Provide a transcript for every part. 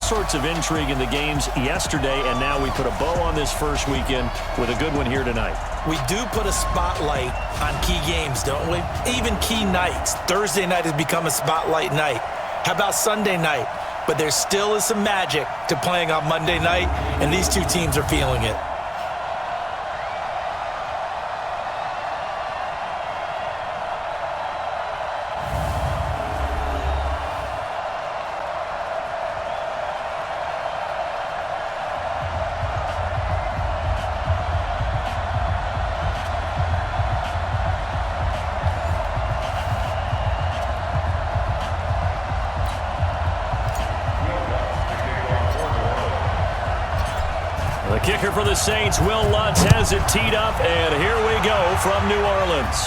Sorts of intrigue in the games yesterday, and now we put a bow on this first weekend with a good one here tonight. We do put a spotlight on key games, don't we? Even key nights. Thursday night has become a spotlight night. How about Sunday night? But there still is some magic to playing on Monday night, and these two teams are feeling it. The kicker for the Saints, Will Lutz, has it teed up, and here we go from New Orleans.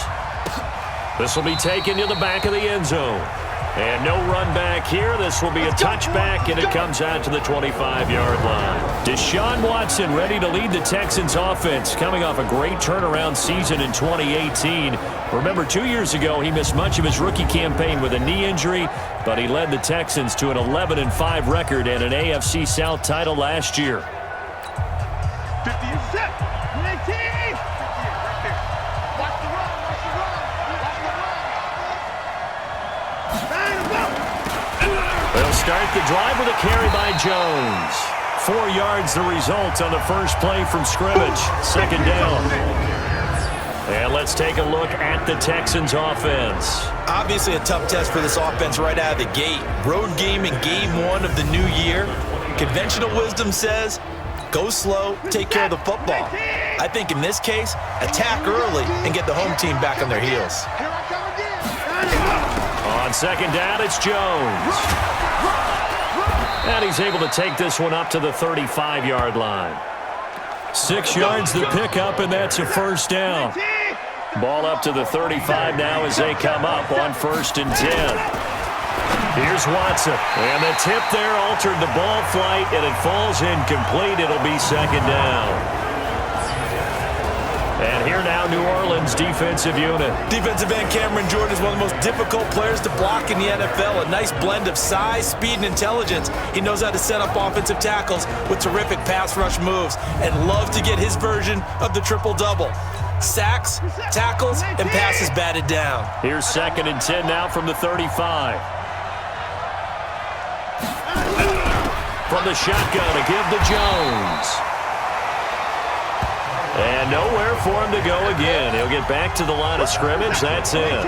This will be taken to the back of the end zone. And no run back here. This will be a touchback, and it comes out to the 25-yard line. Deshaun Watson ready to lead the Texans offense, coming off a great turnaround season in 2018. Remember, 2 years ago, he missed much of his rookie campaign with a knee injury, but he led the Texans to an 11-5 record and an AFC South title last year. 50 is set. 19. Watch the run. Watch the run. Watch the run. They'll start the drive with a carry by Jones. 4 yards the result on the first play from scrimmage. Second down. And let's take a look at the Texans offense. Obviously a tough test for this offense right out of the gate. Road game in game 1 of the new year. Conventional wisdom says, go slow, take care of the football. I think in this case, attack early and get the home team back on their heels. On second down, it's Jones. And he's able to take this one up to the 35-yard line. 6 yards the pickup, and that's a first down. Ball up to the 35 now as they come up on 1st and 10. Here's Watson, and the tip there altered the ball flight, and it falls incomplete. It'll be second down. And here now, New Orleans defensive unit. Defensive end Cameron Jordan is one of the most difficult players to block in the NFL. A nice blend of size, speed, and intelligence. He knows how to set up offensive tackles with terrific pass rush moves and loves to get his version of the triple-double. Sacks, tackles, and passes batted down. Here's 2nd and 10 now from the 35. From the shotgun to give to Jones. And nowhere for him to go again. He'll get back to the line of scrimmage. That's it.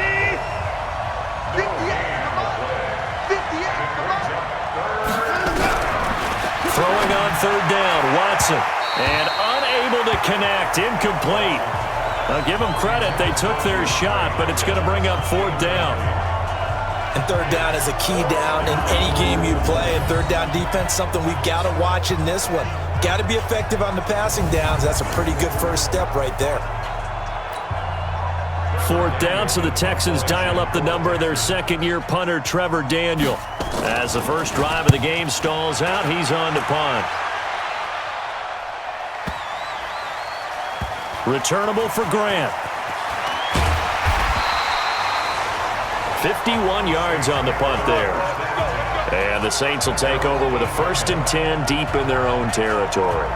Throwing on 3rd down, Watson. And unable to connect, incomplete. I'll give them credit. They took their shot, but it's going to bring up 4th down. And 3rd down is a key down in any game you play. And 3rd down defense, something we've got to watch in this one. Got to be effective on the passing downs. That's a pretty good first step right there. 4th down, so the Texans dial up the number of their second-year punter, Trevor Daniel. As the first drive of the game stalls out, he's on to punt. Returnable for Grant. 51 yards on the punt there. And the Saints will take over with a 1st and 10 deep in their own territory.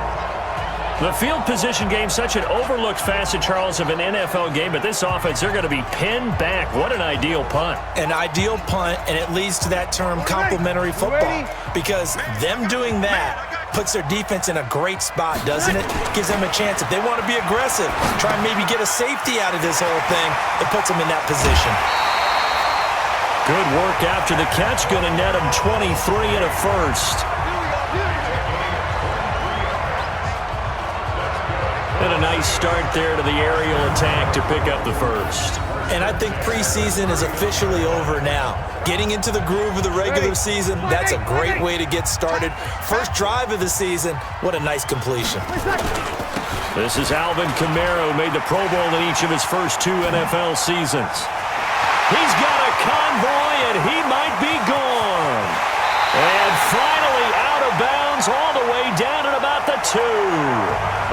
The field position game, such an overlooked facet, Charles, of an NFL game, but this offense, they're going to be pinned back. What an ideal punt. An ideal punt, and it leads to that term complementary football, because them doing that puts their defense in a great spot, doesn't it? Gives them a chance. If they want to be aggressive, try and maybe get a safety out of this whole thing, it puts them in that position. Good work after the catch. Going to net him 23 and a first. And a nice start there to the aerial attack to pick up the first. And I think preseason is officially over now. Getting into the groove of the regular season, that's a great way to get started. First drive of the season, what a nice completion. This is Alvin Kamara, who made the Pro Bowl in each of his first 2 NFL seasons. He's got a convoy, and he might be gone. And finally out of bounds all the way down at about the 2.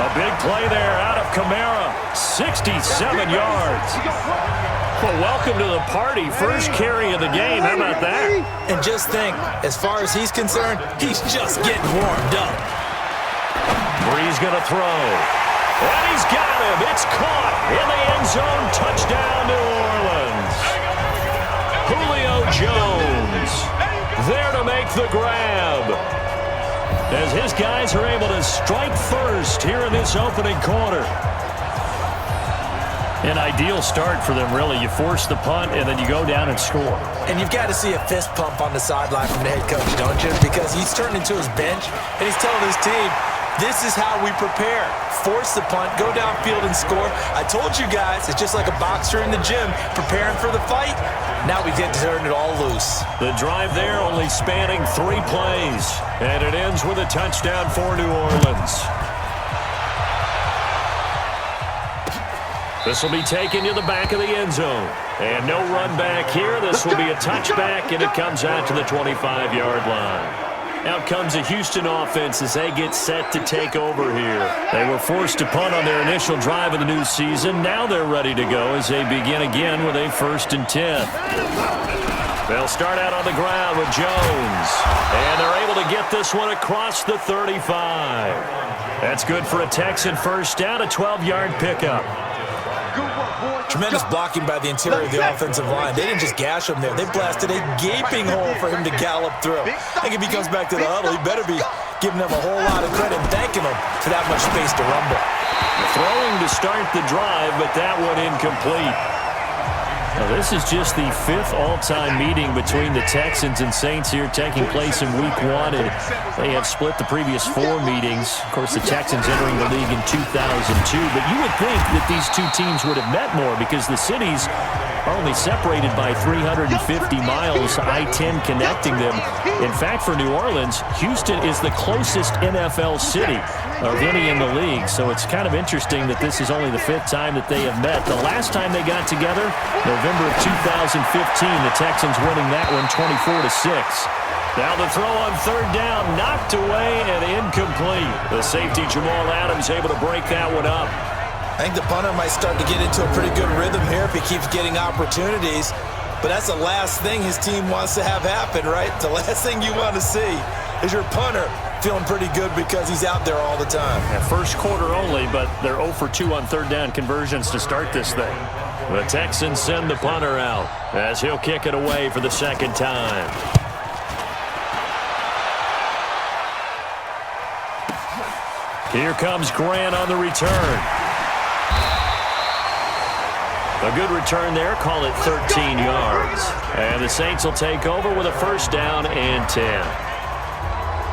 A big play there out of Kamara. 67 yards. Well, welcome to the party. First carry of the game. How about that? And just think, as far as he's concerned, he's just getting warmed up. Bree's going to throw. And he's got him. It's caught in the end zone. Touchdown, New Orleans. Julio Jones there to make the grab, as his guys are able to strike first here in this opening quarter. An ideal start for them, really. You force the punt, and then you go down and score. And you've got to see a fist pump on the sideline from the head coach, don't you? Because he's turning into his bench, and he's telling his team, this is how we prepare. Force the punt, go downfield and score. I told you guys, it's just like a boxer in the gym preparing for the fight. Now we get to turn it all loose. The drive there only spanning 3 plays, and it ends with a touchdown for New Orleans. This will be taken to the back of the end zone. And no run back here. This will be a touchback, and it comes out to the 25-yard line. Out comes the Houston offense as they get set to take over here. They were forced to punt on their initial drive of the new season. Now they're ready to go as they begin again with a 1st and 10. They'll start out on the ground with Jones. And they're able to get this one across the 35. That's good for a Texan first down, a 12-yard pickup. Tremendous blocking by the interior of the offensive line. They didn't just gash him there. They blasted a gaping hole for him to gallop through. I think if he comes back to the huddle, he better be giving them a whole lot of credit and thanking them for that much space to rumble. Throwing to start the drive, but that one incomplete. Now, this is just the 5th all-time meeting between the Texans and Saints here, taking place in Week 1, and they have split the previous 4 meetings. Of course, the Texans entering the league in 2002, but you would think that these two teams would have met more because the cities are only separated by 350 miles, I-10 connecting them. In fact, for New Orleans, Houston is the closest NFL city of any in the league, so it's kind of interesting that this is only the 5th time that they have met. The last time they got together, November of 2015, the Texans winning that one 24-6. Now the throw on 3rd down, knocked away and incomplete. The safety Jamal Adams able to break that one up. I think the punter might start to get into a pretty good rhythm here if he keeps getting opportunities. But that's the last thing his team wants to have happen, right? The last thing you want to see is your punter feeling pretty good because he's out there all the time. Yeah, first quarter only, but they're 0 for 2 on 3rd down conversions to start this thing. The Texans send the punter out as he'll kick it away for the 2nd time. Here comes Grant on the return. A good return there, call it 13 yards. And the Saints will take over with a 1st down and 10.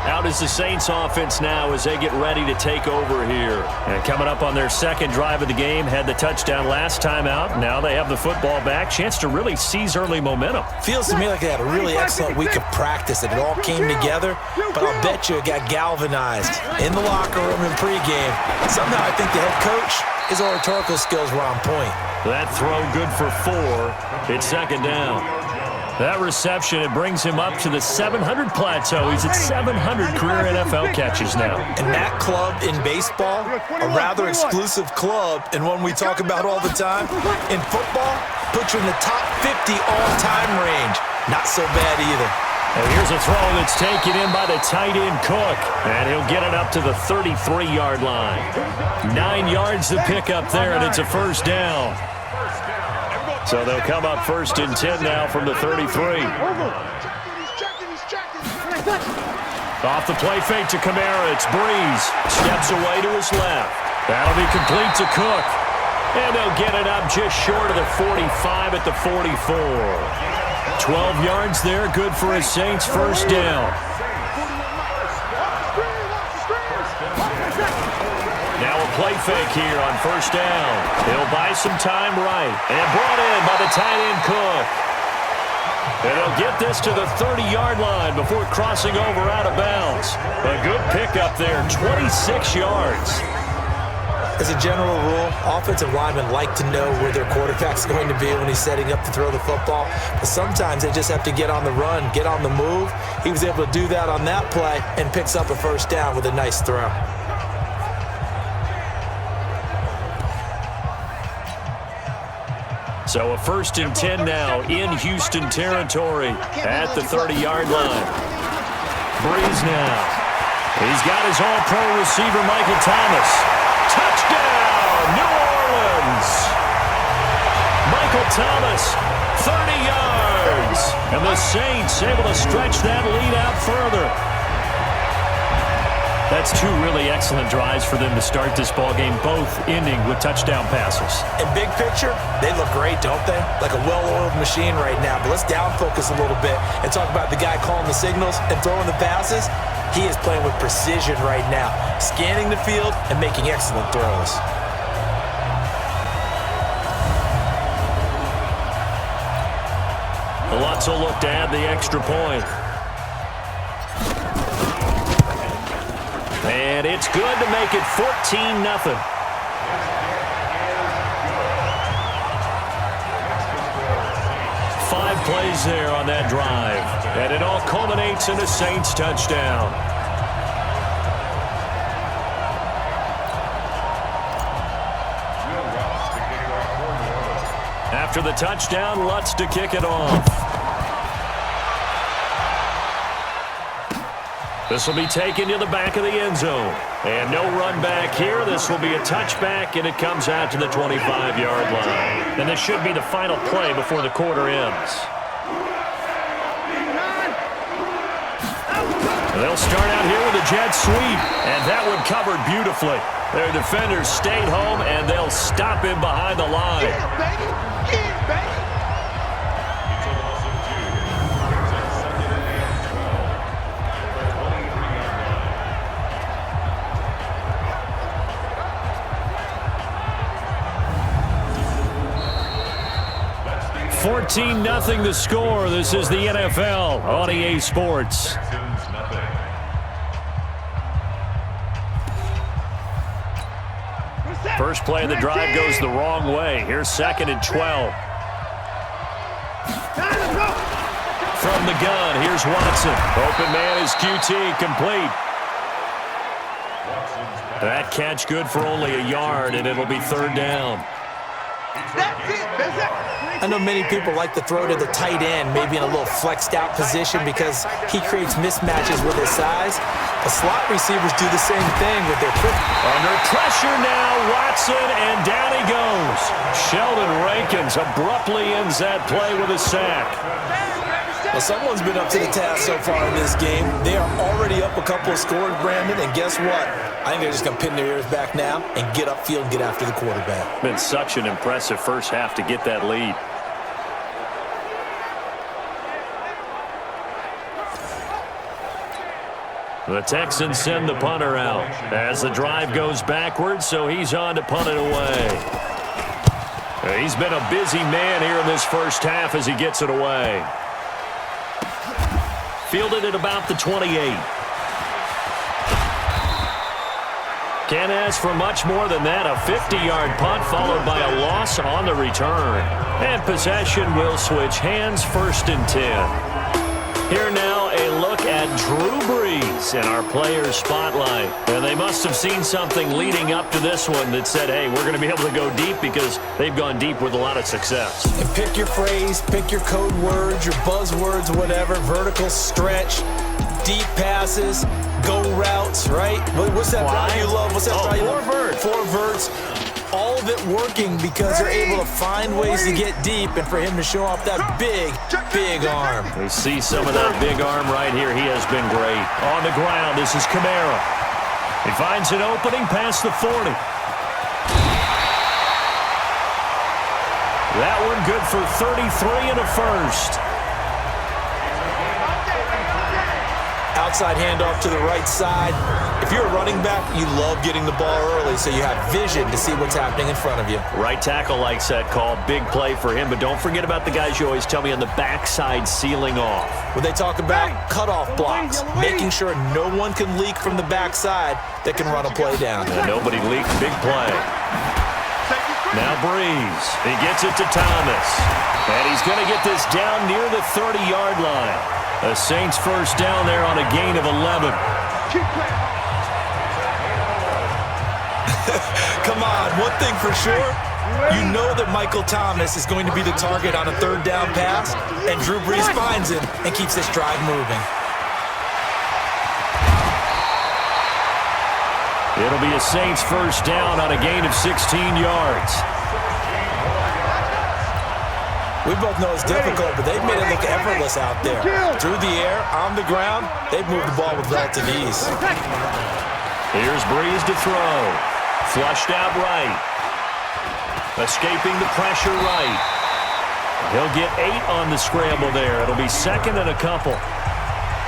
Out is the Saints offense now as they get ready to take over here. And coming up on their 2nd drive of the game, had the touchdown last time out. Now they have the football back. Chance to really seize early momentum. Feels to me like they had a really excellent week of practice and it all came together. But I'll bet you it got galvanized in the locker room in pregame. Somehow I think the head coach, his oratorical skills were on point. That throw good for 4. It's 2nd down. That reception, it brings him up to the 700 plateau. He's at 700 career NFL catches now. And that club in baseball, a rather exclusive club and one we talk about all the time. In football, puts you in the top 50 all-time range. Not so bad either. And here's a throw that's taken in by the tight end Cook. And he'll get it up to the 33-yard line. 9 yards to pick up there, and it's a 1st down. So they'll come up 1st and 10 now from the 33. Off the play fake to Kamara, it's Breeze. Steps away to his left. That'll be complete to Cook. And they'll get it up just short of the 45 at the 44. 12 yards there, good for a Saints 1st down. Now a play fake here on 1st down. He'll buy some time right. And brought in by the tight end Cook. And they'll get this to the 30-yard line before crossing over out of bounds. A good pickup there, 26 yards. As a general rule, offensive linemen like to know where their quarterback's going to be when he's setting up to throw the football. But sometimes they just have to get on the run, get on the move. He was able to do that on that play and picks up a 1st down with a nice throw. So a 1st and 10 now in Houston territory at the 30-yard line. Breeze now. He's got his all-pro receiver, Michael Thomas. Touchdown, New Orleans! Michael Thomas, 30 yards. And the Saints able to stretch that lead out further. That's 2 really excellent drives for them to start this ballgame, both ending with touchdown passes. In big picture, they look great, don't they? Like a well-oiled machine right now. But let's down focus a little bit and talk about the guy calling the signals and throwing the passes. He is playing with precision right now, scanning the field and making excellent throws. Lutz will look to add the extra point. And it's good to make it 14-0. Five plays there on that drive. And it all culminates in a Saints touchdown. After the touchdown, Lutz to kick it off. This will be taken to the back of the end zone. And no run back here. This will be a touchback, and it comes out to the 25-yard line. And this should be the final play before the quarter ends. They'll start out here with a jet sweep, and that one covered beautifully. Their defenders stayed home, and they'll stop him behind the line. Yeah, baby. Yeah, baby. 14-0 the score. This is the NFL on EA Sports. First play of the drive goes the wrong way. Here's 2nd and 12. From the gun, here's Watson. Open man is QT, complete. That catch good for only a yard, and it'll be 3rd down. That's it. That's it. I know many people like to throw to the tight end, maybe in a little flexed out position because he creates mismatches with his size. The slot receivers do the same thing with their quick. Under pressure now, Watson, and down he goes. Sheldon Rankins abruptly ends that play with a sack. Well, someone's been up to the task so far in this game. They are already up a couple of scores, Brandon, and guess what? I think they're just going to pin their ears back now and get upfield and get after the quarterback. Been such an impressive first half to get that lead. The Texans send the punter out as the drive goes backwards, so he's on to punt it away. He's been a busy man here in this first half as he gets it away. Fielded at about the 28. Can't ask for much more than that. A 50-yard punt followed by a loss on the return. And possession will switch hands, 1st and 10. Here now, a look at Drew Brees in our players' spotlight. And they must have seen something leading up to this one that said, hey, we're going to be able to go deep because they've gone deep with a lot of success. And pick your phrase, pick your code words, your buzzwords, whatever. Vertical stretch, deep passes, go routes, right? What's that route you love? What's that route you love? 4 verts. 4 verts. All of it working because they're able to find ways to get deep and for him to show off that big, big arm. We see some of that big arm right here. He has been great. On the ground, this is Kamara. He finds an opening past the 40. That one good for 33 and a first. Outside handoff to the right side. If you're a running back, you love getting the ball early so you have vision to see what's happening in front of you. Right tackle likes that call. Big play for him, but don't forget about the guys you always tell me on the backside sealing off. When they talk about cutoff blocks, making sure no one can leak from the backside that can run a play down. And nobody leaked. Big play. Now Breeze. He gets it to Thomas. And he's going to get this down near the 30-yard line. The Saints first down there on a gain of 11. Come on, one thing for sure, You know that Michael Thomas is going to be the target on a third down pass, and Drew Brees finds him and keeps this drive moving. It'll be a Saints first down on a gain of 16 yards. We both know it's difficult, but they've made it look effortless out there. Through the air, on the ground, they've moved the ball with relative ease. Here's Brees to throw. Flushed out right. Escaping the pressure right. He'll get 8 on the scramble there. It'll be second and a couple.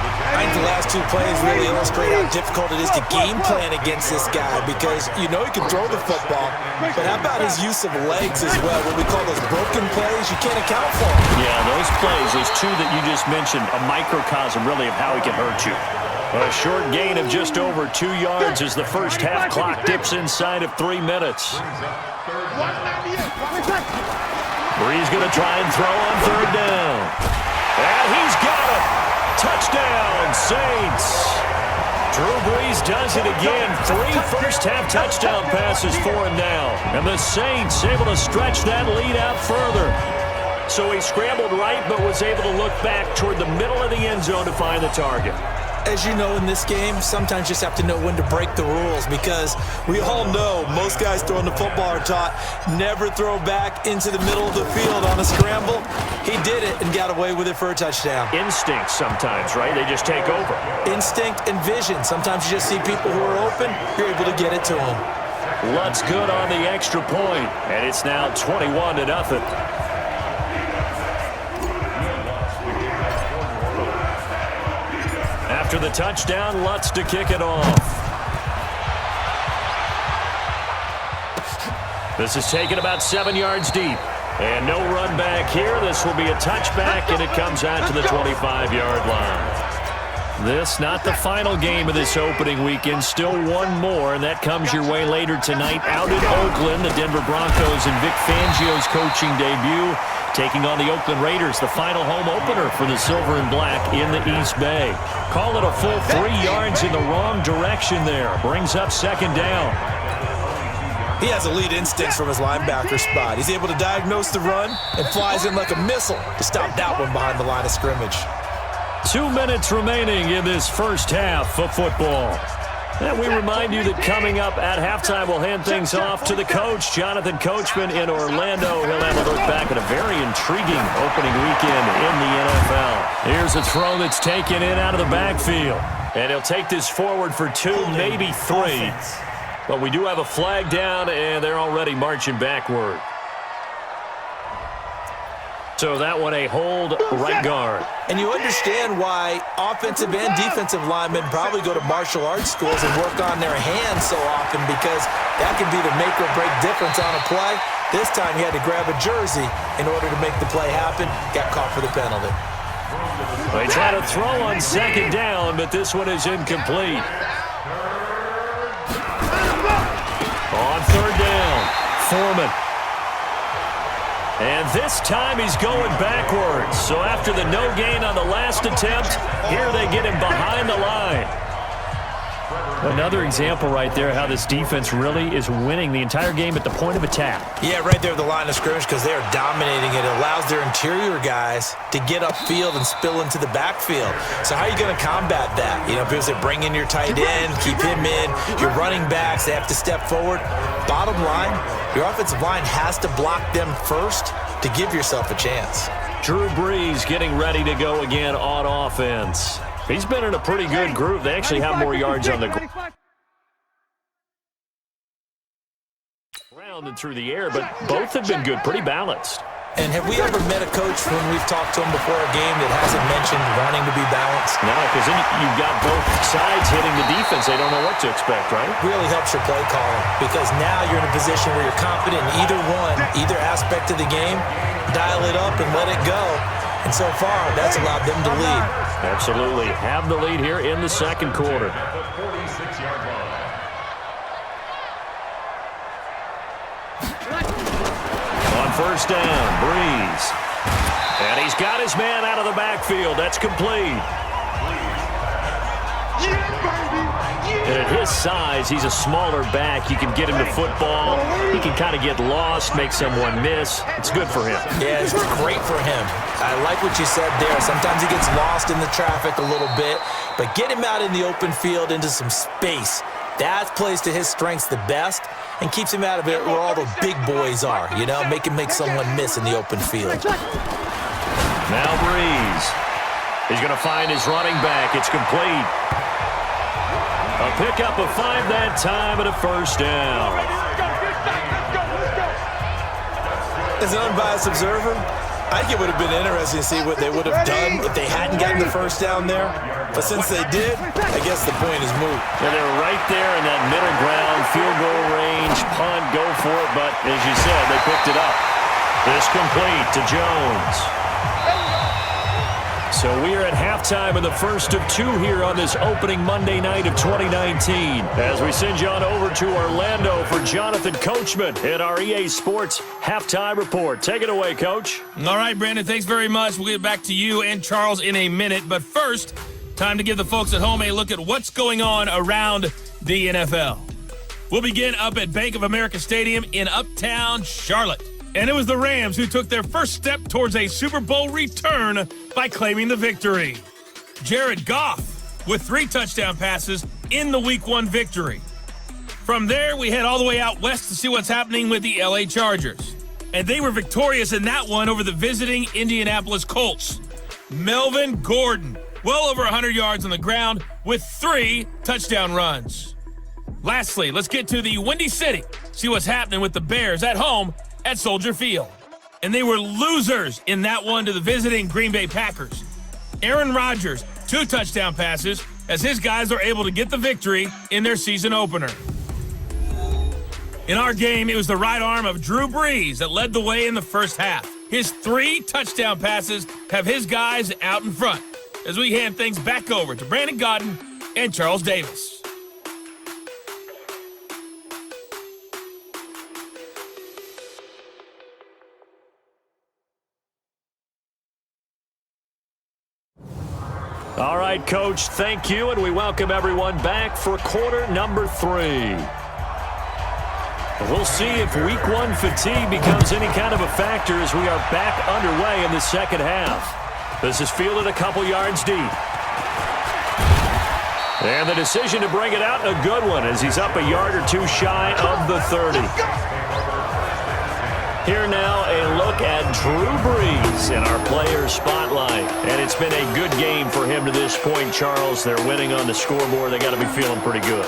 I think the last 2 plays really illustrate how difficult it is to game plan against this guy because you know he can throw the football, but how about his use of legs as well? What we call those broken plays, you can't account for them. Yeah, those plays, those 2 that you just mentioned, a microcosm really of how he can hurt you. A short gain of just over 2 yards as the first half clock dips inside of 3 minutes. Brees going to try and throw on third down. And he's got it. Touchdown, Saints. Drew Brees does it again. 3 first-half touchdown passes for him now. And the Saints able to stretch that lead out further. So he scrambled right but was able to look back toward the middle of the end zone to find the target. As you know in this game, sometimes you just have to know when to break the rules because we all know most guys throwing the football are taught never throw back into the middle of the field on a scramble. He did it and got away with it for a touchdown. Instinct sometimes, right? They just take over. Instinct and vision. Sometimes you just see people who are open, you're able to get it to them. Lutz good on the extra point, and it's now 21-0. After the touchdown, Lutz to kick it off. This is taken about 7 yards deep. And no run back here. This will be a touchback, and it comes out to the 25-yard line. This not the final game of this opening weekend. Still one more, and that comes your way later tonight out in Oakland. The Denver Broncos and Vic Fangio's coaching debut, taking on the Oakland Raiders, the final home opener for the Silver and Black in the East Bay. Call it a full 3 yards in the wrong direction there. Brings up second down. He has elite instincts from his linebacker spot. He's able to diagnose the run and flies in like a missile to stop that one behind the line of scrimmage. 2 minutes remaining in this first half of football. And we remind you that coming up at halftime, we'll hand things off to the coach, Jonathan Coachman in Orlando. He'll have a look back at a very intriguing opening weekend in the NFL. Here's a throw that's taken in out of the backfield. And he'll take this forward for 2, maybe 3. But we do have a flag down, and they're already marching backward. So that one a hold right guard. And you understand why offensive and defensive linemen probably go to martial arts schools and work on their hands so often because that can be the make or break difference on a play. This time he had to grab a jersey in order to make the play happen. Got caught for the penalty. They try to throw on second down, but this one is incomplete. On third down, Foreman. And this time he's going backwards. So after the no gain on the last attempt, here they get him behind the line. Another example right there how this defense really is winning the entire game at the point of attack. Yeah, right there at the line of scrimmage because they are dominating it. It allows their interior guys to get upfield and spill into the backfield. So how are you going to combat that? You know, people say bring in your tight end, keep him in. Your running backs, they have to step forward. Bottom line, your offensive line has to block them first to give yourself a chance. Drew Brees getting ready to go again on offense. He's been in a pretty good group. They actually have more yards on the ground than through the air, but both have been good, pretty balanced. And have we ever met a coach when we've talked to him before a game that hasn't mentioned wanting to be balanced? No, because then you've got both sides hitting the defense. They don't know what to expect, right? Really helps your play calling because now you're in a position where you're confident in either one, either aspect of the game, dial it up and let it go. And so far, that's allowed them to lead. Absolutely. Have the lead here in the second quarter. On first down, Brees. And he's got his man out of the backfield. That's complete. And at his size, he's a smaller back. You can get him to football. He can kind of get lost, make someone miss. It's good for him. Yeah, it's great for him. I like what you said there. Sometimes he gets lost in the traffic a little bit, but get him out in the open field into some space. That plays to his strengths the best and keeps him out of it where all the big boys are, you know, make him make someone miss in the open field. Now Breeze. He's going to find his running back. It's complete. A pickup of 5 that time and a first down. As an unbiased observer, I think it would have been interesting to see what they would have done if they hadn't gotten the first down there. But since they did, I guess the point is moot. Yeah, they were right there in that middle ground, field goal range, punt, go for it. But as you said, they picked it up. This complete to Jones. So we are at halftime of the first of 2 here on this opening Monday night of 2019. As we send you on over to Orlando for Jonathan Coachman at our EA Sports Halftime Report. Take it away, Coach. All right, Brandon, thanks very much. We'll get back to you and Charles in a minute. But first, time to give the folks at home a look at what's going on around the NFL. We'll begin up at Bank of America Stadium in Uptown Charlotte. And it was the Rams who took their first step towards a Super Bowl return by claiming the victory. Jared Goff with 3 touchdown passes in the Week 1 victory. From there, we head all the way out west to see what's happening with the LA Chargers. And they were victorious in that one over the visiting Indianapolis Colts. Melvin Gordon, well over 100 yards on the ground with 3 touchdown runs. Lastly, let's get to the Windy City, see what's happening with the Bears at home at Soldier Field. And they were losers in that one to the visiting Green Bay Packers. Aaron Rodgers, 2 touchdown passes as his guys are able to get the victory in their season opener. In our game, it was the right arm of Drew Brees that led the way in the first half. His 3 touchdown passes have his guys out in front as we hand things back over to Brandon Godden and Charles Davis. All right, Coach, thank you, and we welcome everyone back for quarter number 3. We'll see if Week 1 fatigue becomes any kind of a factor as we are back underway in the second half. This is fielded a couple yards deep. And the decision to bring it out, a good one, as he's up a yard or 2 shy of the 30. Here now, a look at Drew Brees in our player spotlight. And it's been a good game for him to this point, Charles. They're winning on the scoreboard. They got to be feeling pretty good.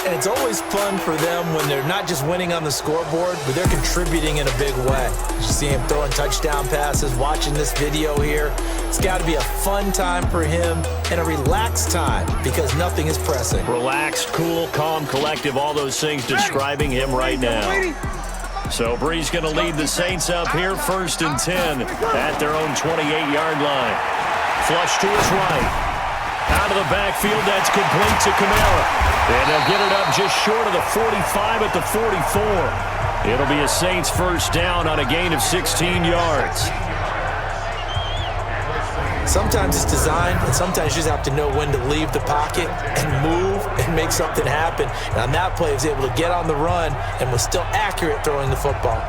And it's always fun for them when they're not just winning on the scoreboard, but they're contributing in a big way. You see him throwing touchdown passes, watching this video here. It's got to be a fun time for him and a relaxed time because nothing is pressing. Relaxed, cool, calm, collective, all those things describing him right now. So Brees going to lead the Saints up here, 1st and 10 at their own 28-yard line. Flush to his right. Out of the backfield, that's complete to Kamara. And they'll get it up just short of the 45 at the 44. It'll be a Saints first down on a gain of 16 yards. Sometimes it's designed, and sometimes you just have to know when to leave the pocket and move and make something happen. And on that play, he was able to get on the run and was still accurate throwing the football.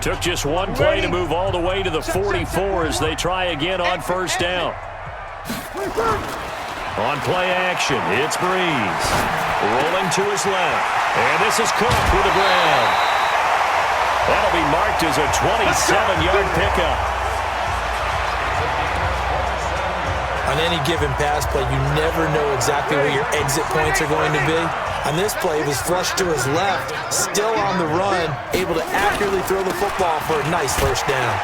Took just one play to move all the way to the 44 as they try again on first down. On play action, it's Brees. Rolling to his left. And this is Cook with a grab. That'll be marked as a 27-yard pickup. On any given pass play, you never know exactly where your exit points are going to be. On this play, he was flushed to his left, still on the run, able to accurately throw the football for a nice first down.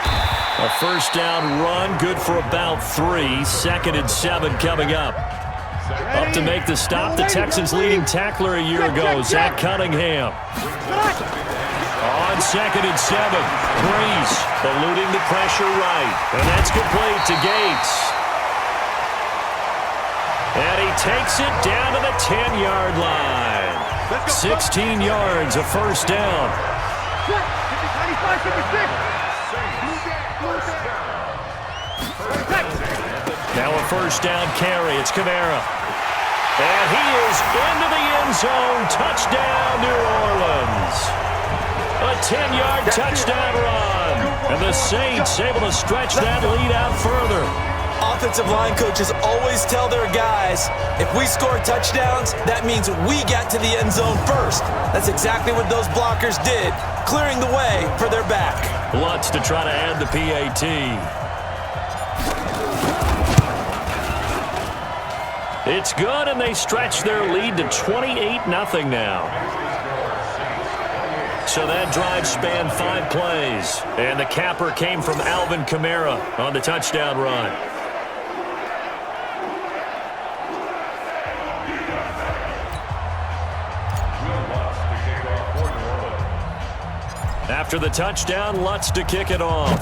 A first down run, good for about 3. 2nd and 7 coming up. Up to make the stop, the Texans' leading tackler a year ago, Zach Cunningham. On 2nd and 7, Brees eluding the pressure right. And that's complete to Gates. And he takes it down to the 10-yard line. 16 yards, a first down. Now a first down carry. It's Kamara. And he is into the end zone. Touchdown, New Orleans. A 10-yard touchdown run. And the Saints able to stretch that lead out further. Offensive line coaches always tell their guys, if we score touchdowns, that means we got to the end zone first. That's exactly what those blockers did, clearing the way for their back. Lutz to try to add the PAT. It's good, and they stretch their lead to 28-0 now. So that drive spanned 5 plays, and the capper came from Alvin Kamara on the touchdown run. After the touchdown, Lutz to kick it off.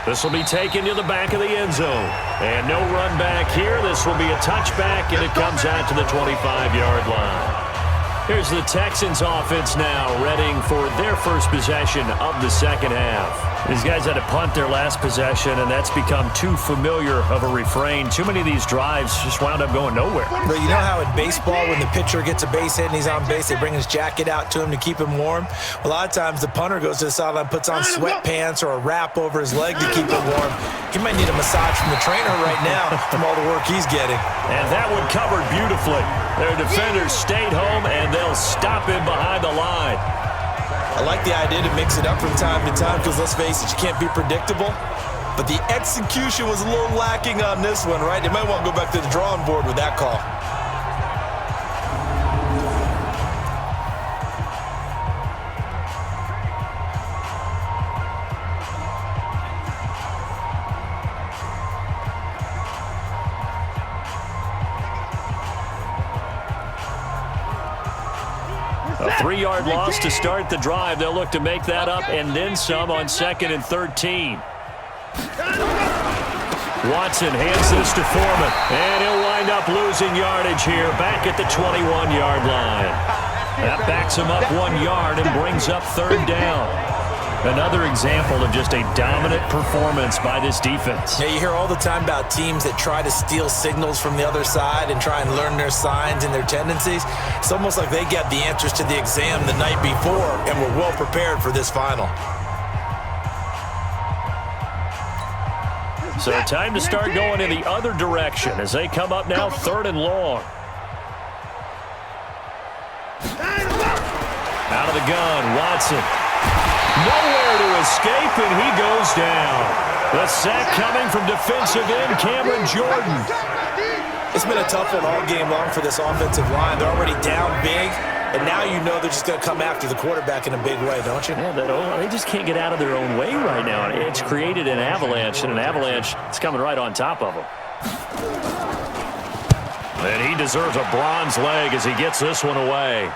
This will be taken to the back of the end zone. And no run back here. This will be a touchback, and it comes out to the 25-yard line. Here's the Texans offense now, readying for their first possession of the second half. These guys had to punt their last possession, and that's become too familiar of a refrain. Too many of these drives just wound up going nowhere. But you know how in baseball, when the pitcher gets a base hit and he's on base, they bring his jacket out to him to keep him warm? A lot of times the punter goes to the sideline, puts on sweatpants or a wrap over his leg to keep him warm. He might need a massage from the trainer right now from all the work he's getting. And that one covered beautifully. Their defenders stayed home, and they'll stop him behind the line. I like the idea to mix it up from time to time because, let's face it, you can't be predictable. But the execution was a little lacking on this one, right? They might want to go back to the drawing board with that call. A 3-yard loss to start the drive. They'll look to make that up and then some on 2nd and 13. Watson hands this to Foreman, and he'll wind up losing yardage here back at the 21-yard line. That backs him up 1 yard and brings up 3rd down. Another example of just a dominant performance by this defense. Yeah, you hear all the time about teams that try to steal signals from the other side and try and learn their signs and their tendencies. It's almost like they got the answers to the exam the night before and were well prepared for this final. So time to start going in the other direction as they come up now 3rd and long. Out of the gun, Watson. Nowhere to escape, and he goes down. The sack coming from defensive end Cameron Jordan. It's been a tough one all game long for this offensive line. They're already down big, and now you know they're just going to come after the quarterback in a big way, don't you? Yeah, they just can't get out of their own way right now. It's created an avalanche, and an avalanche is coming right on top of them. And he deserves a bronze leg as he gets this one away.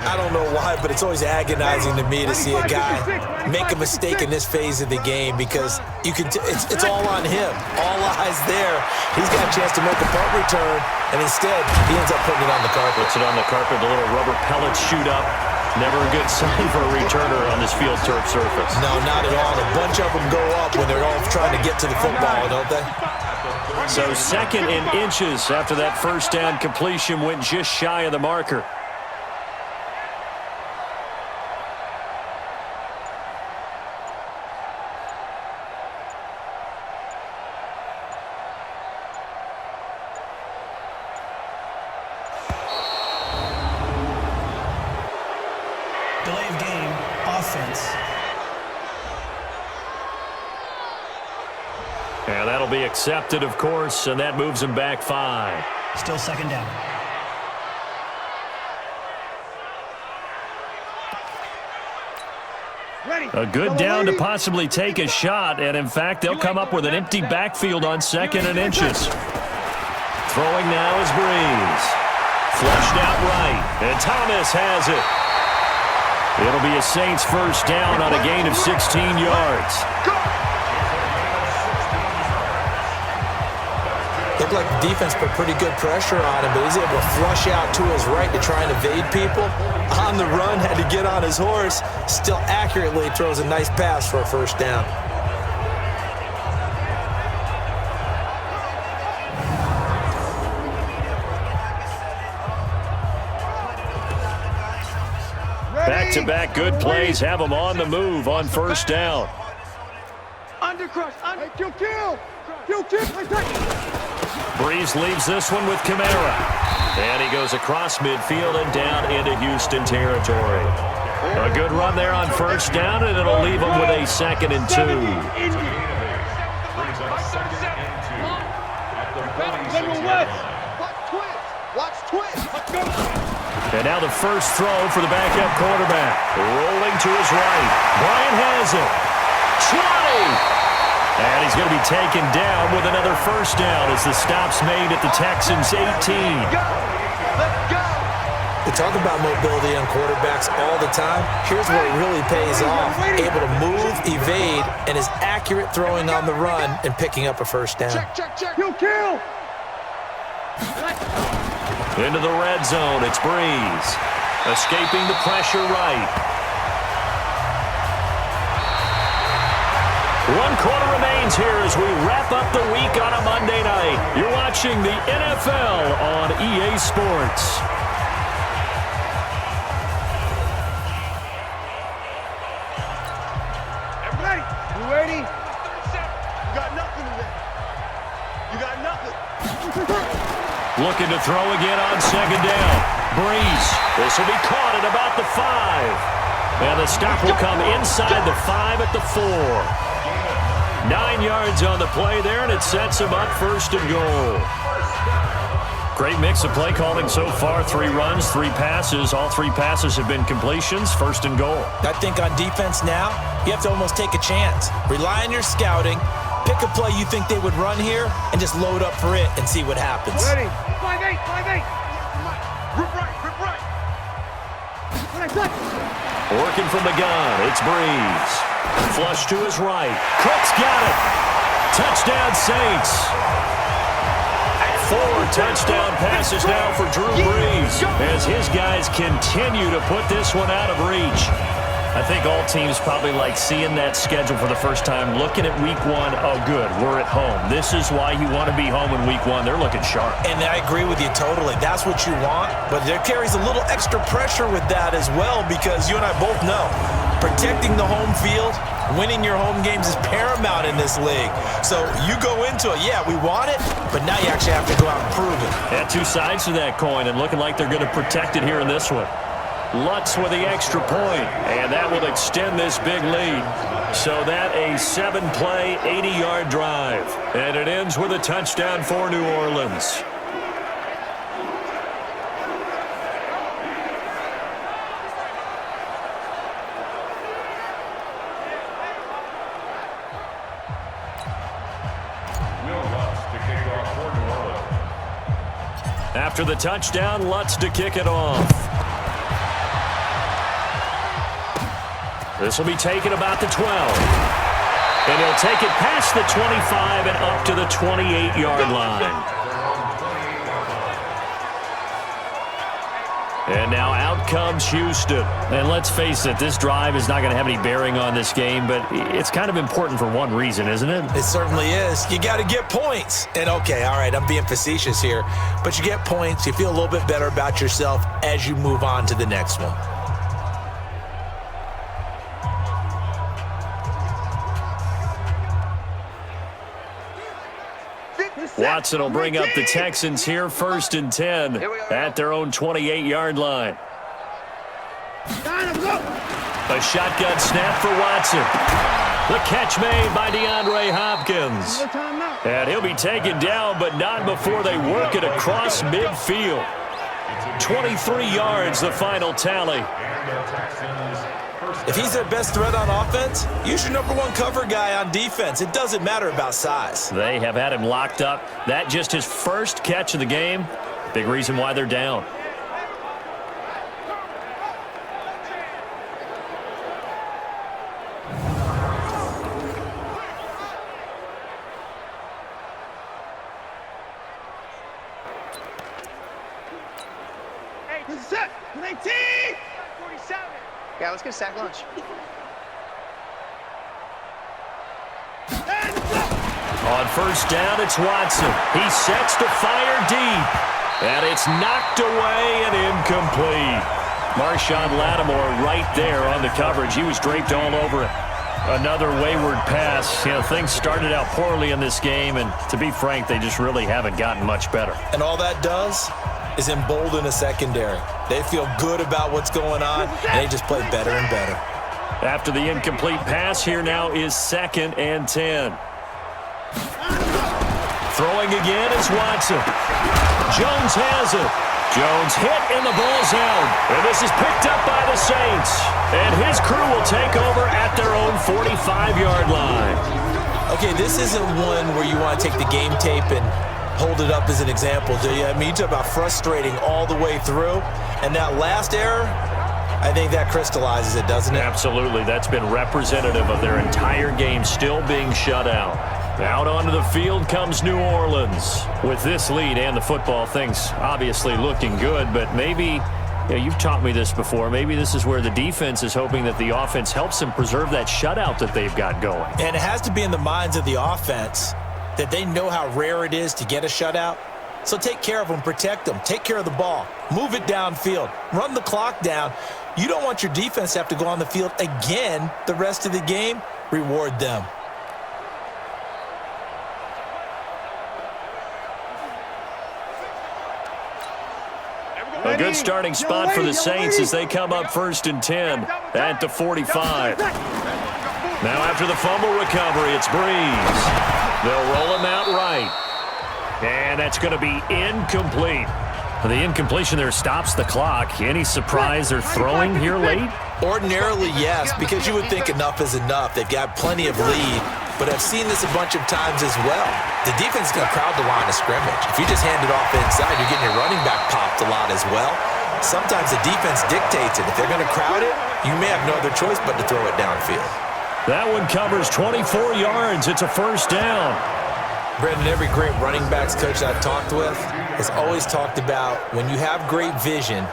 I don't know why, but it's always agonizing to me to see a guy make a mistake in this phase of the game because you can. It's all on him. All eyes there. He's got a chance to make a punt return, and instead he ends up putting it on the carpet. Puts it on the carpet. The little rubber pellets shoot up. Never a good sign for a returner on this field turf surface. No, not at all. A bunch of them go up when they're all trying to get to the football, don't they? So 2nd and inches after that first down completion went just shy of the marker. Delay of game, offense. Yeah, that'll be accepted, of course, and that moves him back 5. Still 2nd down. A good down to possibly take a shot, and in fact, they'll come up with an empty backfield on 2nd and inches. Throwing now is Breeze. Flushed out right, and Thomas has it. It'll be a Saints first down on a gain of 16 yards. They've looked like the defense put pretty good pressure on him, but he's able to flush out to his right to try and evade people. On the run, had to get on his horse. Still accurately throws a nice pass for a first down. Back-to-back good plays have them on the move on first down. Under crush, under kill. Breeze leaves this one with Kamara. And he goes across midfield and down into Houston territory. A good run there on first down, and it'll leave them with a 2nd and 2. Watch twist. And now the first throw for the backup quarterback. Rolling to his right. Bryant has it. 20! And he's going to be taken down with another first down as the stop's made at the Texans' 18. Let's go. We talk about mobility on quarterbacks all the time. Here's where it really pays off. Able to move, evade, and is accurate throwing on the run and picking up a first down. Check. Kill. Into the red zone, it's Breeze. Escaping the pressure right. 1 quarter remains here as we wrap up the week on a Monday night. You're watching the NFL on EA Sports. Everybody, you ready? You got nothing today. You got nothing. Looking to throw again on 2nd down. Breeze. This will be caught at about the 5. And the stop will come inside the 5 at the 4. 9 yards on the play there, and it sets him up 1st and goal. Great mix of play calling so far. 3 runs, 3 passes. All 3 passes have been completions. 1st and goal. I think on defense now, you have to almost take a chance. Rely on your scouting. Pick a play you think they would run here and just load up for it and see what happens. Ready? 5-8. Rip right. Working from the gun, it's Breeze. Flush to his right. Cook's got it. Touchdown, Saints. 4 touchdown passes now for Drew Brees as his guys continue to put this one out of reach. I think all teams probably like seeing that schedule for the first time, looking at week 1. Oh, good, we're at home. This is why you want to be home in week 1. They're looking sharp. And I agree with you totally. That's what you want, but there carries a little extra pressure with that as well because you and I both know protecting the home field, winning your home games is paramount in this league. So you go into it, yeah, we want it, but now you actually have to go out and prove it. Yeah, 2 sides to that coin, and looking like they're going to protect it here in this one. Lutz with the extra point, and that will extend this big lead. So that a 7-play, 80-yard drive. And it ends with a touchdown for New Orleans. After the touchdown, Lutz to kick it off. This will be taken about the 12. And he'll take it past the 25 and up to the 28-yard line. And now out comes Houston. And let's face it, this drive is not going to have any bearing on this game, but it's kind of important for one reason, isn't it? It certainly is. You got to get points. And okay, all right, I'm being facetious here, but you get points, you feel a little bit better about yourself as you move on to the next one. Watson will bring up the Texans here, 1st and 10 at their own 28-yard line. A shotgun snap for Watson. The catch made by DeAndre Hopkins. And he'll be taken down, but not before they work it across midfield. 23 yards, the final tally. If he's their best threat on offense, use your #1 cover guy on defense. It doesn't matter about size. They have had him locked up. That just his first catch of the game. Big reason why they're down. Set. 19. 47. Yeah, let's get a sack lunch. On first down, it's Watson. He sets to fire deep. And it's knocked away and incomplete. Marshawn Lattimore right there on the coverage. He was draped all over it. Another wayward pass. You know, things started out poorly in this game, and to be frank, they just really haven't gotten much better. And all that does is embolden a secondary. They feel good about what's going on, and they just play better and better. After the incomplete pass, here now is 2nd and 10. Throwing again is Watson. Jones has it. Jones hit and the ball's out. And this is picked up by the Saints. And his crew will take over at their own 45-yard line. Okay, this isn't one where you want to take the game tape and hold it up as an example, do you? I mean, you talk about frustrating all the way through. And that last error, I think that crystallizes it, doesn't it? Absolutely. That's been representative of their entire game still being shut out. Out onto the field comes New Orleans. With this lead and the football, things obviously looking good, but maybe, you've taught me this before, maybe this is where the defense is hoping that the offense helps them preserve that shutout that they've got going. And it has to be in the minds of the offense that they know how rare it is to get a shutout. So take care of them, protect them, take care of the ball, move it downfield, run the clock down. You don't want your defense to have to go on the field again the rest of the game. Reward them. A good starting spot for the Saints as they come up 1st and 10 at the 45. Now after the fumble recovery, it's Breeze. They'll roll him out right. And that's going to be incomplete. The incompletion there stops the clock. Any surprise they're throwing here late? Ordinarily, yes, because you would think enough is enough. They've got plenty of lead, but I've seen this a bunch of times as well. The defense is going to crowd the line of scrimmage. If you just hand it off inside, you're getting your running back popped a lot as well. Sometimes the defense dictates it. If they're going to crowd it, you may have no other choice but to throw it downfield. That one covers 24 yards. It's a first down. Brendan, every great running backs coach I've talked with has always talked about when you have great vision,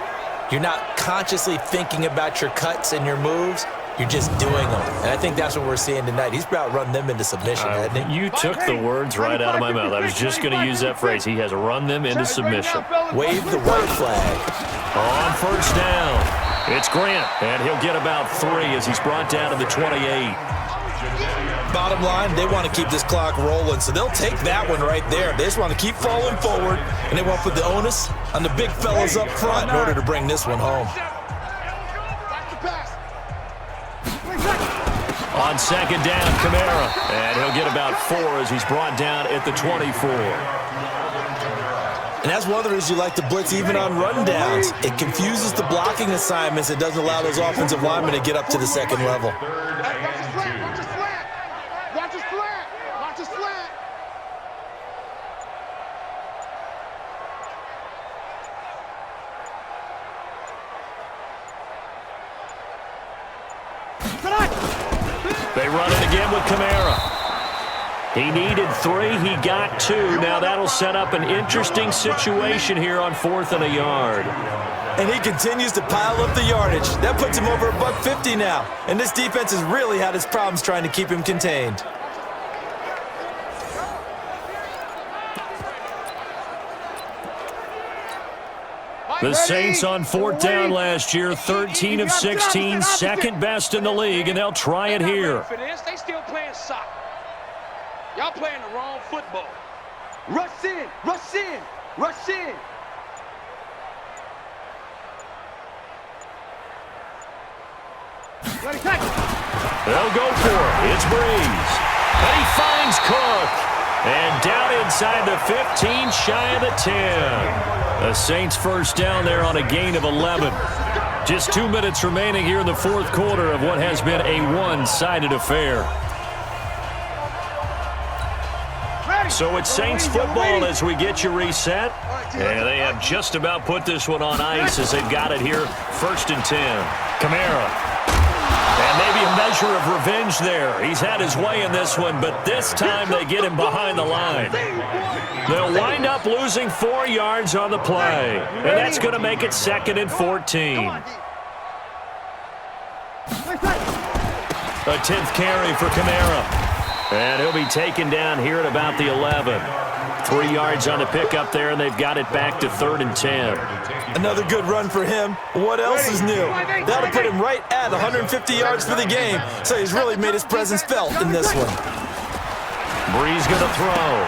you're not consciously thinking about your cuts and your moves. You're just doing them. And I think that's what we're seeing tonight. He's about run them into submission, hasn't he? You took the words right out of my mouth. I was just going to use that phrase. He has run them into submission. Wave the white flag. On first down, it's Grant, and he'll get about 3 as he's brought down to the 28. Bottom line, they want to keep this clock rolling, so they'll take that one right there. They just want to keep falling forward, and they want to put the onus on the big fellas up front in order to bring this one home. On second down, Kamara, and he'll get about 4 as he's brought down at the 24. And that's one of the reasons you like to blitz even on run downs. It confuses the blocking assignments. It doesn't allow those offensive linemen to get up to the second level. They run it again with Kamara. He needed 3. He got 2. Now that'll set up an interesting situation here on 4th and a yard. And he continues to pile up the yardage. That puts him over $150 now. And this defense has really had its problems trying to keep him contained. The Saints on 4th down last year, 13 of 16, second best in the league, and they'll try it here. They still playing soccer. Y'all playing the wrong football. Rush in, rush in, rush in. They'll go for it. It's Breeze. And he finds Cook. And down inside the 15, shy of the 10. The Saints first down there on a gain of 11. Just 2 minutes remaining here in the 4th quarter of what has been a one-sided affair. So it's Saints football as we get you reset. And they have just about put this one on ice as they've got it here. 1st and 10. Kamara. And maybe a measure of revenge there. He's had his way in this one, but this time they get him behind the line. They'll wind up losing 4 yards on the play, and that's going to make it 2nd and 14. A 10th carry for Kamara. And he'll be taken down here at about the 11. 3 yards on the pickup there, and they've got it back to 3rd and 10. Another good run for him. What else is new? That'll put him right at 150 yards for the game, so he's really made his presence felt in this one. Breeze going to throw.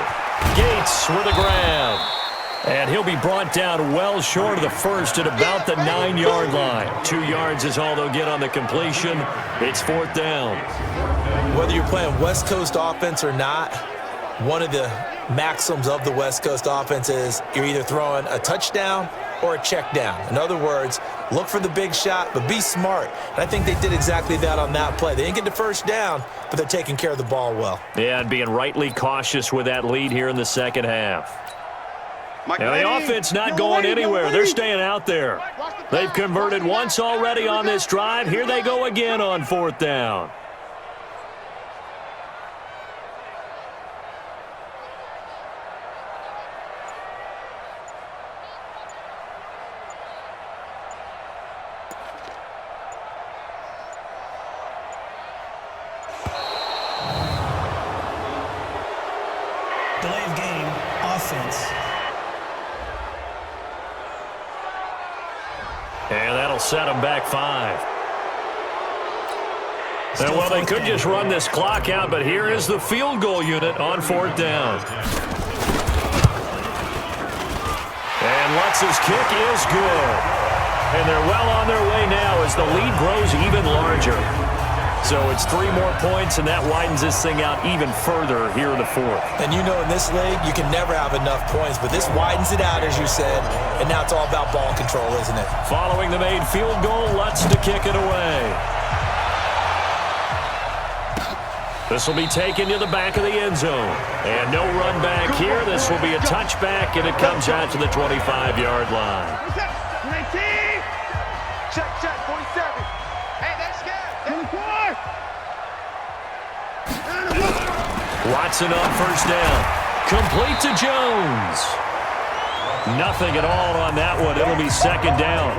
Gates with a grab. And he'll be brought down well short of the first at about the 9-yard line. 2 yards is all they'll get on the completion. It's 4th down. Whether you're playing West Coast offense or not, one of the maxims of the West Coast offense is you're either throwing a touchdown or a check down. In other words, look for the big shot, but be smart. And I think they did exactly that on that play. They didn't get the first down, but they're taking care of the ball well. Yeah, and being rightly cautious with that lead here in the second half. Now the offense not going anywhere. They're staying out there. They've converted once already on this drive. Here they go again on 4th down. Delay of game, offense. And that'll set them back 5. And well, they could just run this clock out, but here is the field goal unit on 4th down. And Lutz's kick is good. And they're well on their way now as the lead grows even larger. So it's 3 more points, and that widens this thing out even further here in the 4th. And you know in this league, you can never have enough points, but this widens it out, as you said, and now it's all about ball control, isn't it? Following the made field goal, Lutz to kick it away. This will be taken to the back of the end zone. And no run back here. This will be a touchback, and it comes out to the 25-yard line. 19. Check, 47. Hey, that's good. 24. Watson on first down. Complete to Jones. Nothing at all on that one. It'll be 2nd down.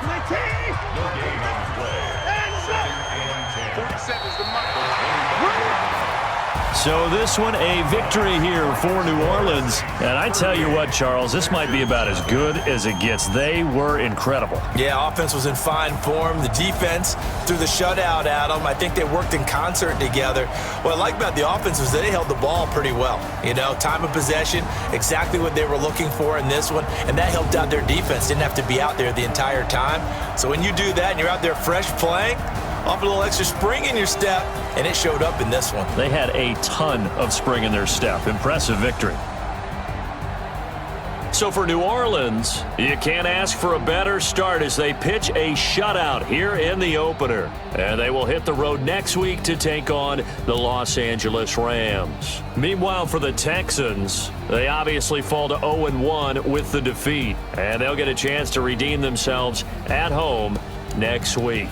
19. No game on play. 47 is the mark. So this one, a victory here for New Orleans. And I tell you what, Charles, this might be about as good as it gets. They were incredible. Yeah, offense was in fine form. The defense threw the shutout at them. I think they worked in concert together. What I like about the offense was they held the ball pretty well. You know, time of possession, exactly what they were looking for in this one. And that helped out their defense. Didn't have to be out there the entire time. So when you do that and you're out there fresh playing, off a little extra spring in your step, and it showed up in this one. They had a ton of spring in their step. Impressive victory. So for New Orleans, you can't ask for a better start as they pitch a shutout here in the opener. And they will hit the road next week to take on the Los Angeles Rams. Meanwhile, for the Texans, they obviously fall to 0-1 with the defeat. And they'll get a chance to redeem themselves at home next week.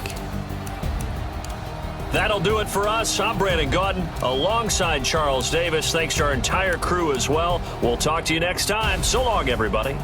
That'll do it for us. I'm Brandon Gaudin alongside Charles Davis. Thanks to our entire crew as well. We'll talk to you next time. So long, everybody.